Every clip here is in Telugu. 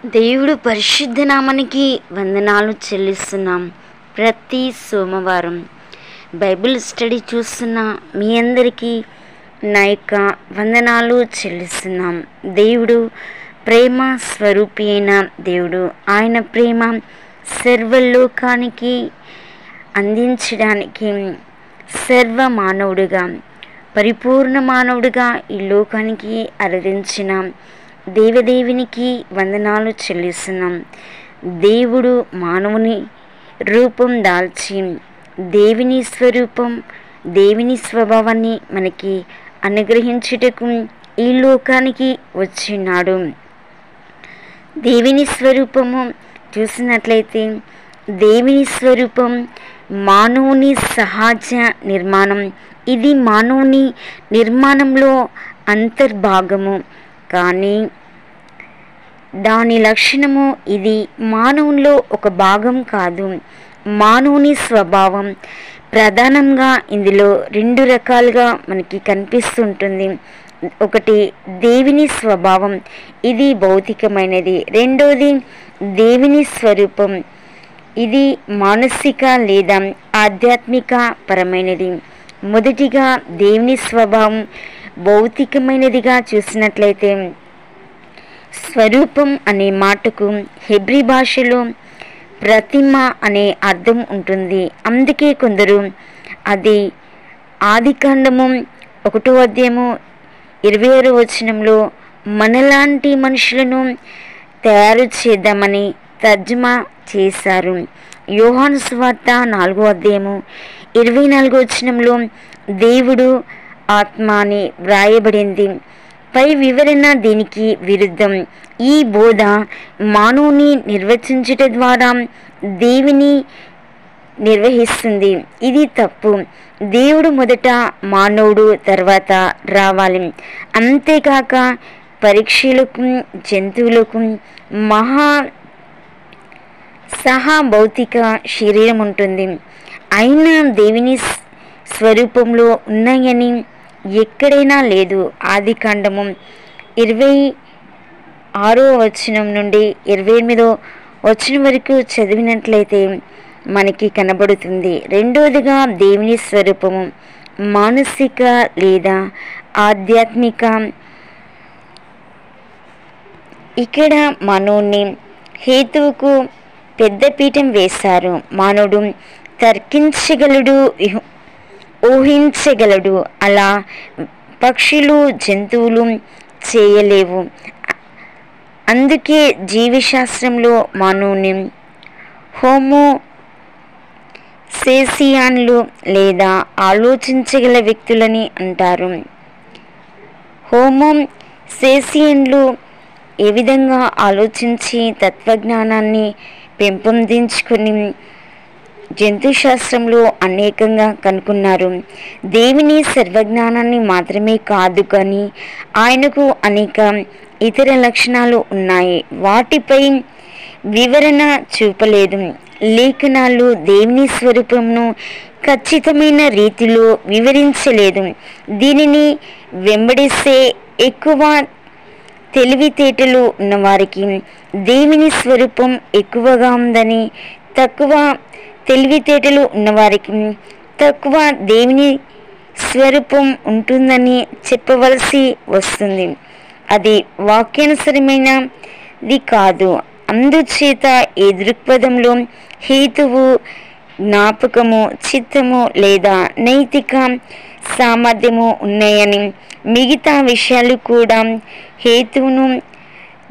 దేవుడు పరిశుద్ధ నామానికి వందనాలు చెల్లిస్తున్నాం. ప్రతి సోమవారం బైబిల్ స్టడీ చూస్తున్న మీ అందరికీ నా యొక్క వందనాలు చెల్లిస్తున్నాం. దేవుడు ప్రేమ స్వరూపి అయిన దేవుడు. ఆయన ప్రేమ సర్వలోకానికి అందించడానికి సర్వ మానవుడిగా, పరిపూర్ణ మానవుడిగా ఈ లోకానికి అరదించిన దేవదేవునికి వందనాలు చెల్లిస్తున్నాం. దేవుడు మానవుని రూపం దాల్చి దేవుని స్వరూపం, దేవుని స్వభావాన్ని మనకి అనుగ్రహించుటకు ఈ లోకానికి వచ్చినాడు. దేవుని స్వరూపము చూసినట్లయితే దేవుని స్వరూపం మానవుని సహజ నిర్మాణం. ఇది మానవుని నిర్మాణంలో అంతర్భాగము, కానీ దాని లక్షణము ఇది మానవునిలో ఒక భాగం కాదు. మానవుని స్వభావం ప్రధానంగా ఇందులో రెండు రకాలుగా మనకి కనిపిస్తుంటుంది. ఒకటి దేవుని స్వభావం, ఇది భౌతికమైనది. రెండోది దేవుని స్వరూపం, ఇది మానసిక లేదా ఆధ్యాత్మిక పరమైనది. మొదటిగా దేవుని స్వభావం భౌతికమైనదిగా చూసినట్లయితే స్వరూపం అనే మాటకు హెబ్రీ భాషలో ప్రతిమ అనే అర్థం ఉంటుంది. అందుకే కొందరు అది ఆదికాండము 1వ అధ్యాయము 26వ వచనంలో మనలాంటి మనుషులను తయారు చేద్దామని తర్జుమా చేశారు. యోహాను సువార్త 4వ అధ్యాయము 24వ వచనంలో దేవుడు ఆత్మ అని వ్రాయబడింది. పై వివరణ దీనికి విరుద్ధం. ఈ బోధ మానవుని నిర్వచించుట ద్వారా దేవుని నిర్వహిస్తుంది. ఇది తప్పు. దేవుడు మొదట, మానవుడు తర్వాత రావాలి. అంతేకాక పరీక్షలకు, జంతువులకు సహా భౌతిక శరీరం ఉంటుంది. అయినా దేవుని స్వరూపంలో ఉన్నాయని ఎక్కడైనా లేదు. ఆదికాండము 26వ వచనం నుండి 28వ వచనం వరకు చదివినట్లయితే మనకి కనబడుతుంది. రెండోదిగా దేవుని స్వరూపము మానసిక లేదా ఆధ్యాత్మిక. ఇక్కడ మానవుని హేతువుకు పెద్దపీఠం వేశారు. మానవుడు తర్కించగలడు, ఊహించగలడు. అలా పక్షులు, జంతువులు చేయలేవు. అందుకే జీవశాస్త్రంలో మానవుని హోమో సేసియన్లు లేదా ఆలోచించగల వ్యక్తులని అంటారు. హోమో సేసియన్లు ఏ విధంగా ఆలోచించి తత్వజ్ఞానాన్ని పెంపొందించుకొని జంతుశాస్త్రంలో అనేకంగా కనుక్కున్నారు. దేవుని సర్వజ్ఞానాన్ని మాత్రమే కాదు, కానీ ఆయనకు అనేక ఇతర లక్షణాలు ఉన్నాయి. వాటిపై వివరణ చూపలేదు. లేఖనాలు దేవుని స్వరూపంను ఖచ్చితమైన రీతిలో వివరించలేదు. దీనిని వెంబడిస్తే ఎక్కువ తెలివితేటలు ఉన్నవారికి దేవుని స్వరూపం ఎక్కువగా ఉందని, తక్కువ తెలివితేటలు ఉన్నవారికి తక్కువ దేవుని స్వరూపం ఉంటుందని చెప్పవలసి వస్తుంది. అది వాక్యానుసరమైనది కాదు. అందుచేత ఈ దృక్పథంలో హేతువు, జ్ఞాపకము, చిత్తము లేదా నైతిక సామర్థ్యము ఉన్నాయని మిగతా విషయాలు కూడా హేతువును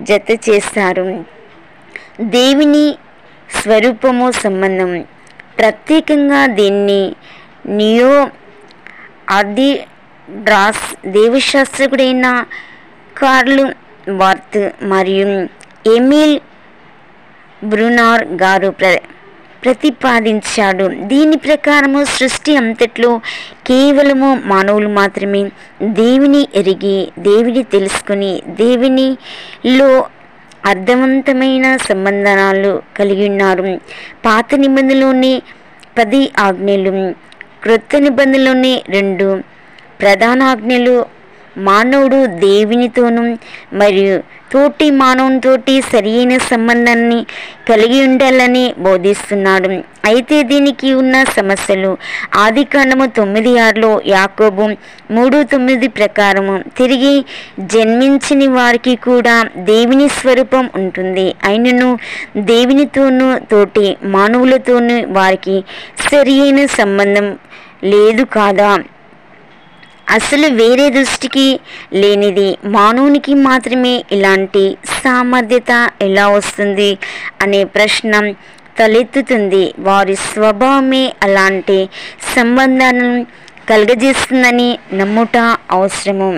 జత చేస్తారు. దేవుని స్వరూపము సంబంధం ప్రత్యేకంగా దీన్ని నియో ఆర్థోడాక్స్ దేవశాస్త్రకుడైన కార్ల్ బార్త్ మరియు ఎమిల్ బ్రూనర్ గారు ప్రతిపాదించాడు. దీని ప్రకారము సృష్టి అంతట్లో కేవలము మానవులు మాత్రమే దేవుని ఎరిగి, దేవుని తెలుసుకుని, దేవునిలో అర్థవంతమైన సంబంధాలు కలిగి ఉన్నారు. పాత నిబంధనలోని 10 ఆజ్ఞలు, క్రొత్త నిబంధనలోని 2 ప్రధాన ఆజ్ఞలు మానవుడు దేవునితోనూ మరియు తోటి మానవునితోటి సరియైన సంబంధాన్ని కలిగి ఉండాలని బోధిస్తున్నాడు. అయితే దీనికి ఉన్న సమస్యలు ఆదికాండము 9:6లో, యాకోబు 3:9 ప్రకారము తిరిగి జన్మించని వారికి కూడా దేవుని స్వరూపం ఉంటుంది. అయినను దేవునితోనూ తోటి మానవులతోనూ వారికి సరియైన సంబంధం లేదు కాదా? అసలు వేరే దృష్టికి లేనిది మానవునికి మాత్రమే ఇలాంటి సామర్థ్యత ఎలా వస్తుంది అనే ప్రశ్న తలెత్తుతుంది. వారి స్వభావమే అలాంటి సంబంధాలను కలుగజేస్తుందని నమ్ముట అవసరము.